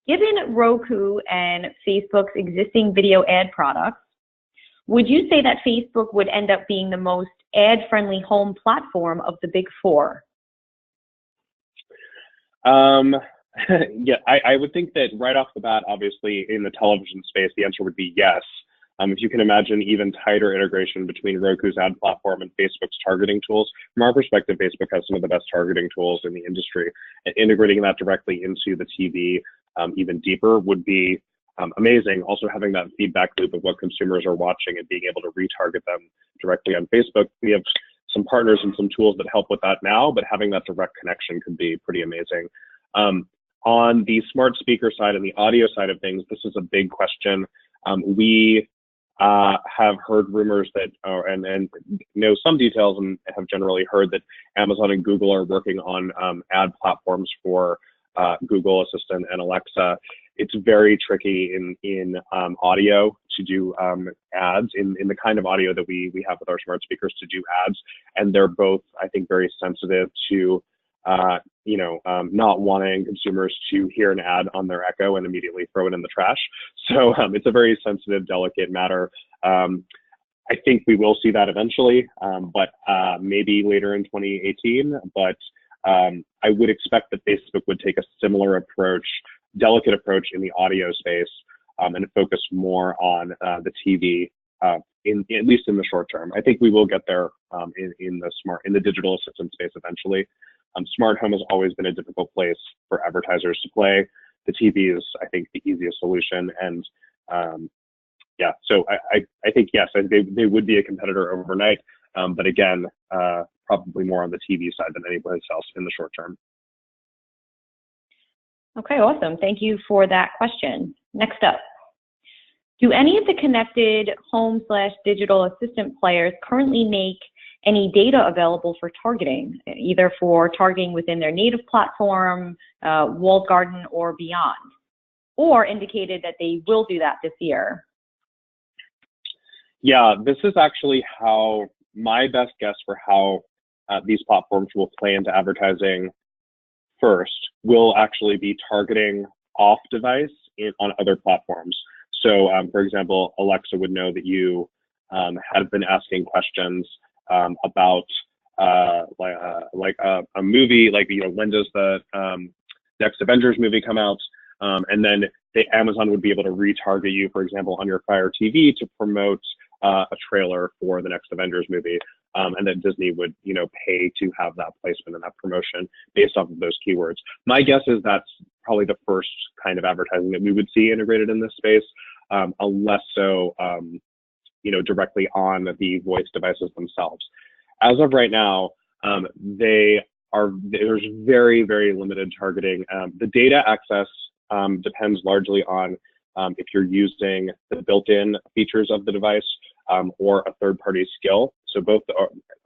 Given Roku and Facebook's existing video ad products, would you say that Facebook would end up being the most ad-friendly home platform of the big four? Yeah, I would think that right off the bat, obviously, in the television space, the answer would be yes. If you can imagine even tighter integration between Roku's ad platform and Facebook's targeting tools, from our perspective, Facebook has some of the best targeting tools in the industry, and integrating that directly into the TV even deeper would be amazing. Also having that feedback loop of what consumers are watching and being able to retarget them directly on Facebook. We have some partners and some tools that help with that now, but having that direct connection could be pretty amazing. On the smart speaker side and the audio side of things, this is a big question. We have heard rumors that, and know some details, and have generally heard that Amazon and Google are working on ad platforms for Google Assistant and Alexa. It's very tricky in audio to do ads, in the kind of audio that we have with our smart speakers to do ads, and they're both, I think, very sensitive to not wanting consumers to hear an ad on their Echo and immediately throw it in the trash. So it's a very sensitive, delicate matter. I think we will see that eventually, but maybe later in 2018. But I would expect that Facebook would take a similar approach, delicate approach in the audio space, and focus more on the TV, at least in the short term. I think we will get there in the digital assistant space eventually. Smart home has always been a difficult place for advertisers to play. The TV is, I think, the easiest solution. And yeah, so I think, yes, they would be a competitor overnight. But again, probably more on the TV side than anybody else in the short term. Okay, awesome. Thank you for that question. Next up. Do any of the connected home/digital assistant players currently make any data available for targeting, either for targeting within their native platform, walled garden, or beyond, or indicated that they will do that this year? Yeah, this is actually how my best guess for how these platforms will play into advertising first will actually be targeting off device on other platforms. So, for example, Alexa would know that you have been asking questions about like a movie, like, when does the next Avengers movie come out? And then Amazon would be able to retarget you, for example, on your Fire TV to promote a trailer for the next Avengers movie. And then Disney would, pay to have that placement and that promotion based off of those keywords. My guess is that's probably the first kind of advertising that we would see integrated in this space, less so directly on the voice devices themselves. As of right now, there's very, very limited targeting. The data access depends largely on if you're using the built-in features of the device or a third-party skill. So both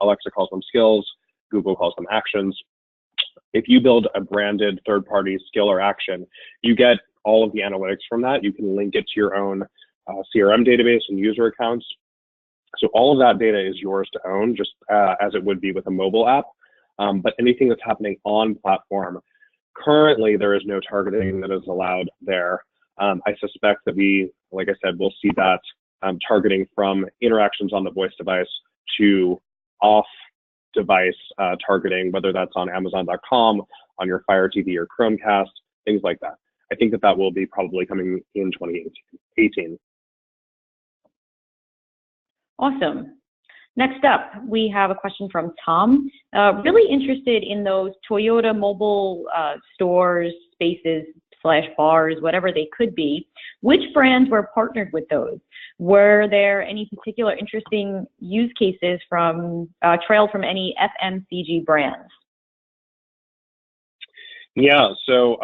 Alexa calls them skills, Google calls them actions. If you build a branded third-party skill or action, you get all of the analytics from that. You can link it to your own CRM database and user accounts. So all of that data is yours to own, just as it would be with a mobile app. But anything that's happening on platform, currently there is no targeting that is allowed there. I suspect that we, like I said, we'll see that targeting from interactions on the voice device to off-device targeting, whether that's on Amazon.com, on your Fire TV or Chromecast, things like that. I think that will be probably coming in 2018. Awesome. Next up, we have a question from Tom. Really interested in those Toyota mobile stores, spaces, /bars, whatever they could be. Which brands were partnered with those? Were there any particular interesting use cases trailed from any FMCG brands? Yeah, so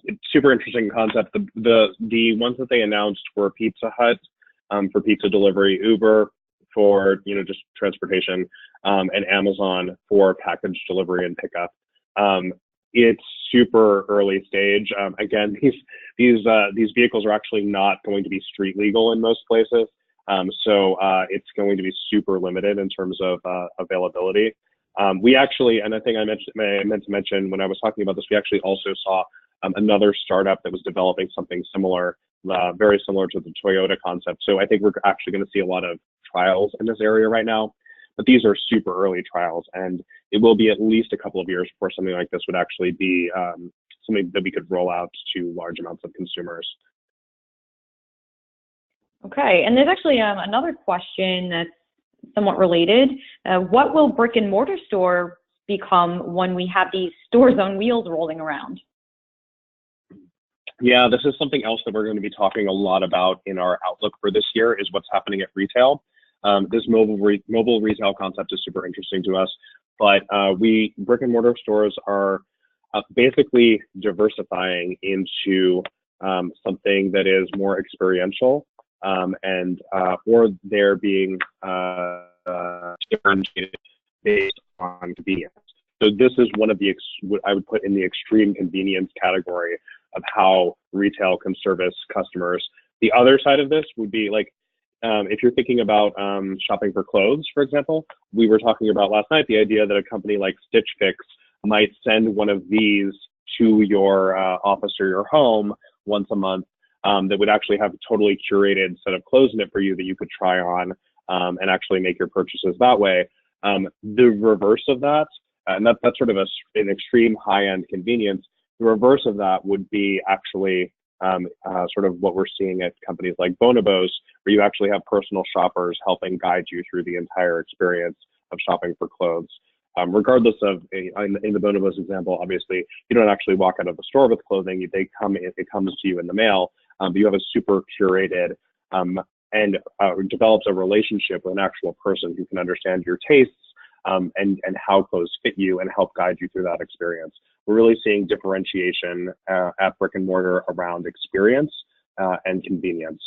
it's super interesting concept. The ones that they announced were Pizza Hut for pizza delivery, Uber for just transportation, and Amazon for package delivery and pickup. It's super early stage. Again, these vehicles are actually not going to be street legal in most places, so it's going to be super limited in terms of availability. We actually, and I think I meant to mention when I was talking about this, we actually also saw another startup that was developing something similar, very similar to the Toyota concept. So I think we're actually going to see a lot of trials in this area right now, but these are super early trials, and it will be at least a couple of years before something like this would actually be something that we could roll out to large amounts of consumers. Okay, and there's actually another question that's somewhat related. What will brick and mortar store become when we have these stores on wheels rolling around? Yeah, this is something else that we're going to be talking a lot about in our outlook for this year, is what's happening at retail. This mobile retail concept is super interesting to us, but brick and mortar stores are basically diversifying into something that is more experiential, or they're being differentiated based on convenience. So this is one of what I would put in the extreme convenience category of how retail can service customers. The other side of this would be like, if you're thinking about shopping for clothes, for example, we were talking about last night the idea that a company like Stitch Fix might send one of these to your office or your home once a month, that would actually have a totally curated set of clothes in it for you that you could try on and actually make your purchases that way. The reverse of that, and that's sort of an extreme high-end convenience. The reverse of that would be actually sort of what we're seeing at companies like Bonobos, where you actually have personal shoppers helping guide you through the entire experience of shopping for clothes. Regardless of, in the Bonobos example, obviously, you don't actually walk out of the store with clothing. It comes to you in the mail, but you have a super curated and develops a relationship with an actual person who can understand your tastes and how clothes fit you and help guide you through that experience. We're really seeing differentiation at brick and mortar around experience and convenience.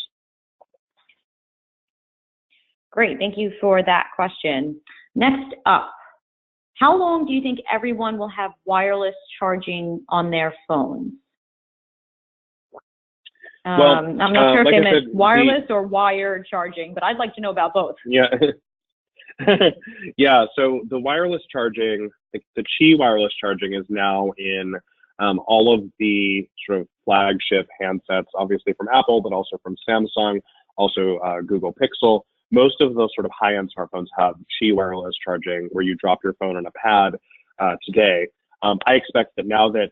Great, thank you for that question. Next up, how long do you think everyone will have wireless charging on their phones? I'm not sure if they meant wireless or wired charging, but I'd like to know about both. Yeah. Yeah, so the wireless charging, the Qi wireless charging is now in all of the sort of flagship handsets, obviously from Apple, but also from Samsung, also Google Pixel. Most of those sort of high-end smartphones have Qi wireless charging where you drop your phone on a pad today. I expect that now that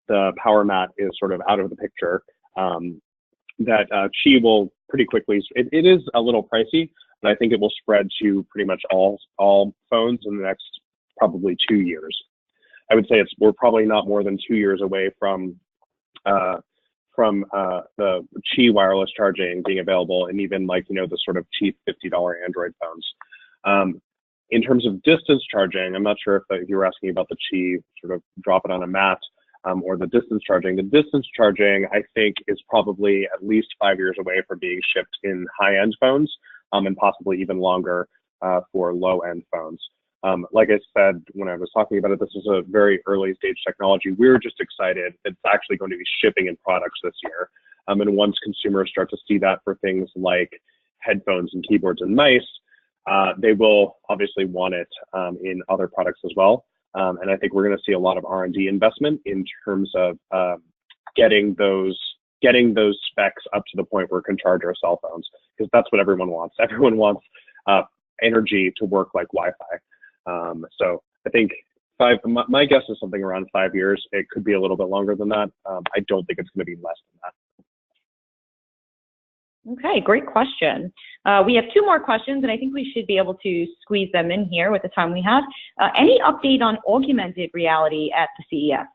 the power mat is sort of out of the picture, that Qi will pretty quickly, it is a little pricey, but I think it will spread to pretty much all phones in the next probably 2 years. I would say we're probably not more than 2 years away from the Qi wireless charging being available, and even like, the sort of cheap $50 Android phones. In terms of distance charging, I'm not sure if you were asking about the Qi sort of drop it on a mat, or the distance charging. The distance charging, I think, is probably at least 5 years away from being shipped in high-end phones, and possibly even longer for low-end phones. Like I said, when I was talking about it, this is a very early stage technology. We're just excited that it's actually going to be shipping in products this year. And once consumers start to see that for things like headphones and keyboards and mice, they will obviously want it in other products as well. And I think we're going to see a lot of R&D investment in terms of getting those specs up to the point where we can charge our cell phones, because that's what everyone wants. Everyone wants energy to work like Wi-Fi. So I think my guess is something around 5 years. It could be a little bit longer than that. I don't think it's going to be less than that. Okay, great question. We have 2 more questions, and I think we should be able to squeeze them in here with the time we have. Any update on augmented reality at the CES?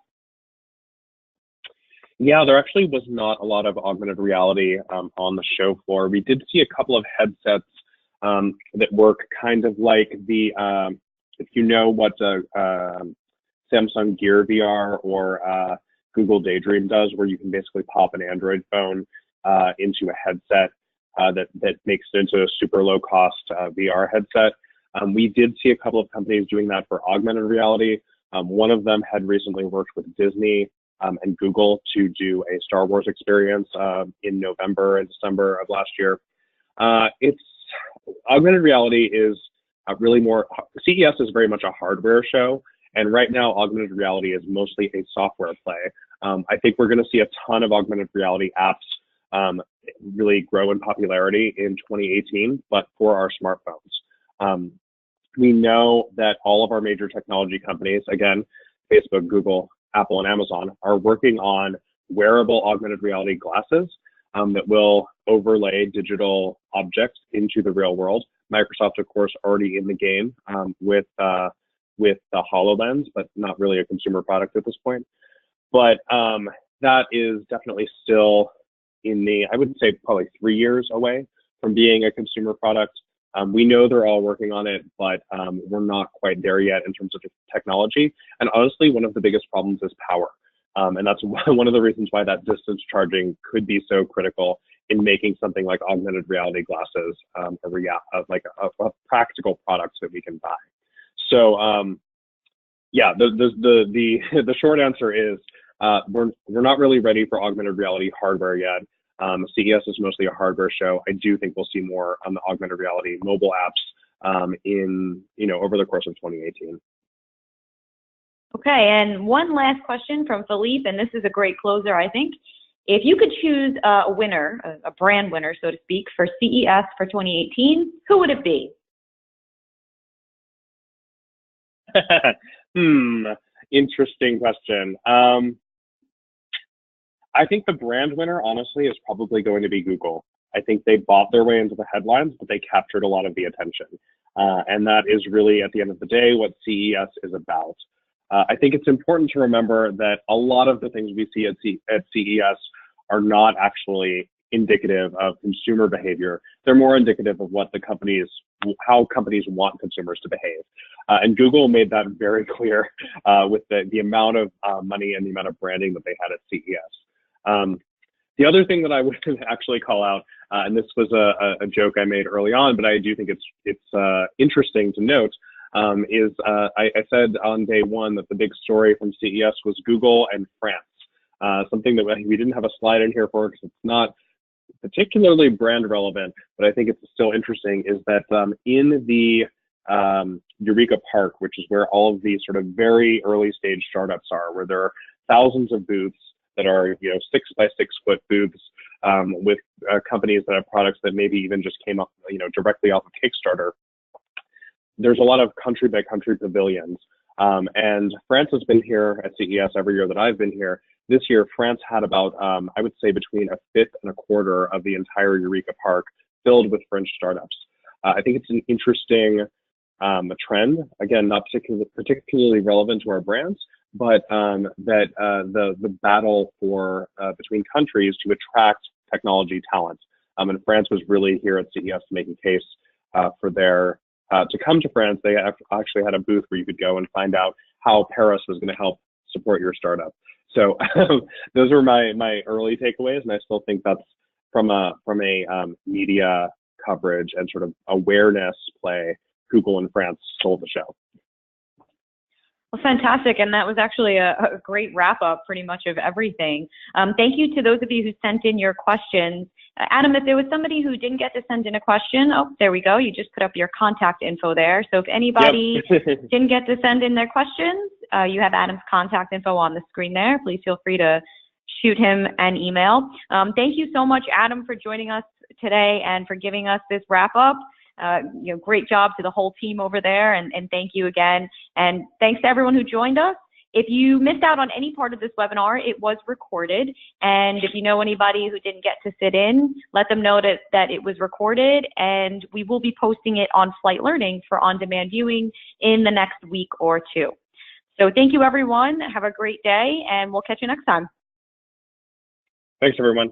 Yeah, there actually was not a lot of augmented reality on the show floor. We did see a couple of headsets that work kind of like the, if you know what Samsung Gear VR or Google Daydream does, where you can basically pop an Android phone into a headset that makes it into a super low cost VR headset. We did see a couple of companies doing that for augmented reality. One of them had recently worked with Disney and Google to do a Star Wars experience in November and December of last year. Augmented reality is really more, CES is very much a hardware show, and right now augmented reality is mostly a software play. I think we're going to see a ton of augmented reality apps really grow in popularity in 2018, but for our smartphones. We know that all of our major technology companies, again, Facebook, Google, Apple, and Amazon, are working on wearable augmented reality glasses that will overlay digital objects into the real world. Microsoft, of course, already in the game with the HoloLens, but not really a consumer product at this point. But that is definitely still in the, I would say, probably 3 years away from being a consumer product. We know they're all working on it, but we're not quite there yet in terms of technology. And honestly, one of the biggest problems is power. And that's one of the reasons why that distance charging could be so critical in making something like augmented reality glasses a practical product that we can buy. So yeah, the short answer is we're not really ready for augmented reality hardware yet. CES is mostly a hardware show. I do think we'll see more on the augmented reality mobile apps over the course of 2018. Okay, and one last question from Philippe, and this is a great closer, I think. If you could choose a winner, a brand winner, so to speak, for CES for 2018, who would it be? Interesting question. I think the brand winner, honestly, is probably going to be Google. I think they bought their way into the headlines, but they captured a lot of the attention. And that is really, at the end of the day, what CES is about. I think it's important to remember that a lot of the things we see at CES are not actually indicative of consumer behavior. They're more indicative of what how companies want consumers to behave. And Google made that very clear with the amount of money and the amount of branding that they had at CES. The other thing that I would actually call out, and this was a joke I made early on, but I do think it's interesting to note, is I said on day one that the big story from CES was Google and France. Something that we didn't have a slide in here for because it's not particularly brand relevant, but I think it's still interesting, is that in the Eureka Park, which is where all of these sort of very early stage startups are, where there are thousands of booths that are 6 by 6 foot booths with companies that have products that maybe even just came up directly off of Kickstarter. There's a lot of country by country pavilions. And France has been here at CES every year that I've been here. This year, France had about, I would say, between a fifth and a quarter of the entire Eureka Park filled with French startups. I think it's an interesting trend. Again, not particularly relevant to our brands, but that the battle for between countries to attract technology talent. And France was really here at CES to make a case for their to come to France. They actually had a booth where you could go and find out how Paris was going to help support your startup. So those were my early takeaways, and I still think that's from a media coverage and sort of awareness play. Google in France stole the show. Well, fantastic. And that was actually a great wrap up pretty much of everything. Thank you to those of you who sent in your questions. Adam, if there was somebody who didn't get to send in a question, oh, there we go. You just put up your contact info there. So if anybody didn't get to send in their questions, you have Adam's contact info on the screen there. Please feel free to shoot him an email. Thank you so much, Adam, for joining us today and for giving us this wrap up. Great job to the whole team over there, and thank you again. And thanks to everyone who joined us. If you missed out on any part of this webinar, it was recorded. And if you know anybody who didn't get to sit in, let them know that it was recorded, and we will be posting it on Flight Learning for on-demand viewing in the next week or two. So thank you, everyone. Have a great day, and we'll catch you next time. Thanks, everyone.